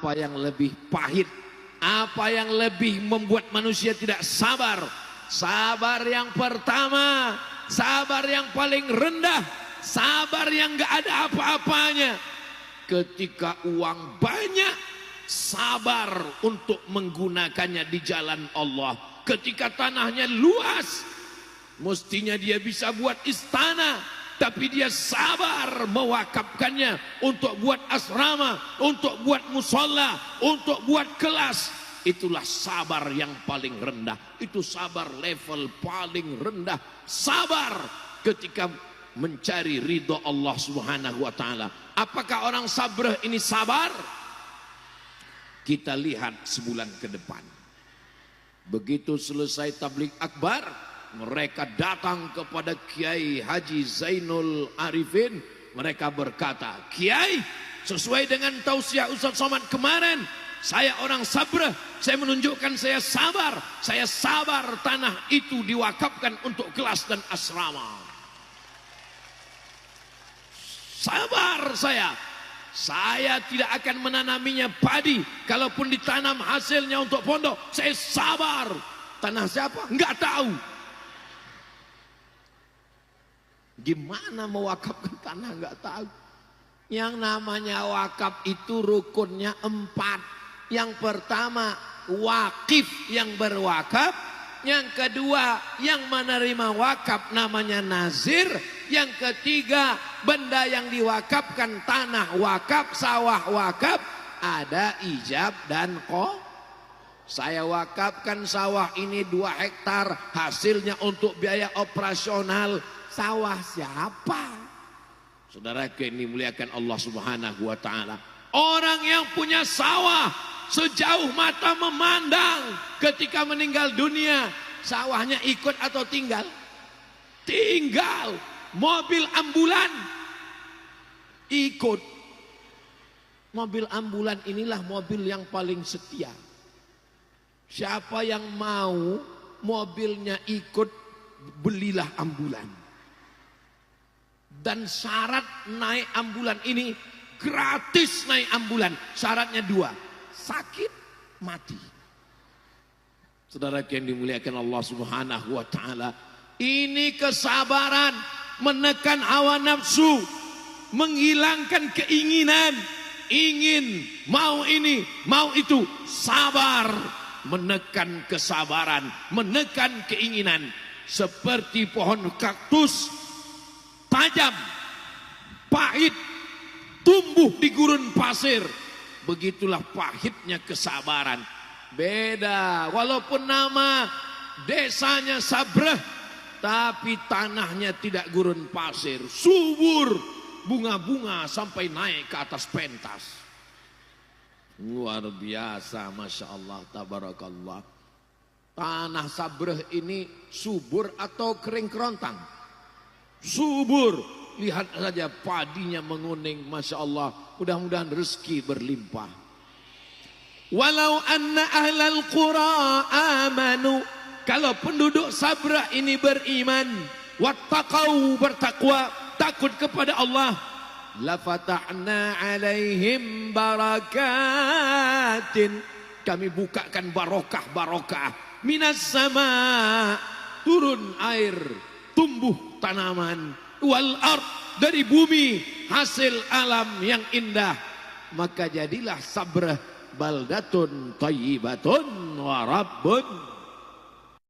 Apa yang lebih pahit? Apa yang lebih membuat manusia tidak sabar? Sabar yang pertama, sabar yang paling rendah, sabar yang gak ada apa-apanya. Ketika uang banyak, sabar untuk menggunakannya di jalan Allah. Ketika tanahnya luas, mestinya dia bisa buat istana, tapi dia sabar mewakafkannya untuk buat asrama, untuk buat musola, untuk buat kelas. Itulah sabar yang paling rendah. Itu sabar level paling rendah. Sabar ketika mencari ridho Allah Subhanahu wa taala. Apakah orang sabar ini sabar? Kita lihat sebulan ke depan. Begitu selesai tabligh akbar, mereka datang kepada Kiai Haji Zainul Arifin. Mereka berkata, Kiai, sesuai dengan tausiah Ustaz Somad kemarin, saya orang sabar, saya menunjukkan saya sabar. Saya sabar tanah itu diwakafkan untuk kelas dan asrama. Sabar saya. Saya tidak akan menanaminya padi. Kalaupun ditanam hasilnya untuk pondok, saya sabar. Tanah siapa? Enggak tahu. Gimana mewakafkan tanah enggak tahu. Yang namanya wakaf itu rukunnya 4. Yang pertama wakif yang berwakaf, yang kedua yang menerima wakaf namanya nazir, yang ketiga benda yang diwakafkan, tanah wakaf, sawah wakaf, ada ijab dan qobul. Saya wakafkan sawah ini 2 hektar, hasilnya untuk biaya operasional. Sawah siapa? Saudara yang dimuliakan Allah Subhanahu wa taala, orang yang punya sawah sejauh mata memandang ketika meninggal dunia, sawahnya ikut atau tinggal? Tinggal. Mobil ambulan ikut. Mobil ambulan inilah mobil yang paling setia. Siapa yang mau mobilnya ikut, belilah ambulan. Dan syarat naik ambulan ini gratis. Naik ambulan syaratnya 2, sakit, mati. Saudara yang dimuliakan Allah Subhanahu wa taala, ini kesabaran, menekan hawa nafsu, menghilangkan keinginan, ingin, mau ini, mau itu, sabar, menekan kesabaran, menekan keinginan. Seperti pohon kaktus, tajam, pahit, tumbuh di gurun pasir. Begitulah pahitnya kesabaran. Beda, walaupun nama desanya Sabrah, tapi tanahnya tidak gurun pasir, subur, bunga-bunga sampai naik ke atas pentas. Luar biasa, Masya Allah, tabarakallah. Tanah Sabrah ini subur atau kering kerontang? Subur. Lihat saja padinya menguning, Masya Allah. Mudah-mudahan rezeki berlimpah. Walau anna ahlal qura amanu, kalau penduduk Sabrah ini beriman, wattaqau, bertakwa, takut kepada Allah, la fatahna alaihim barakatin, kami bukakan barokah-barokah, minas sama, turun air, tumbuh tanaman, wal ard, dari bumi, hasil alam yang indah. Maka jadilah Sabrah baldatun thayyibatun wa rabbun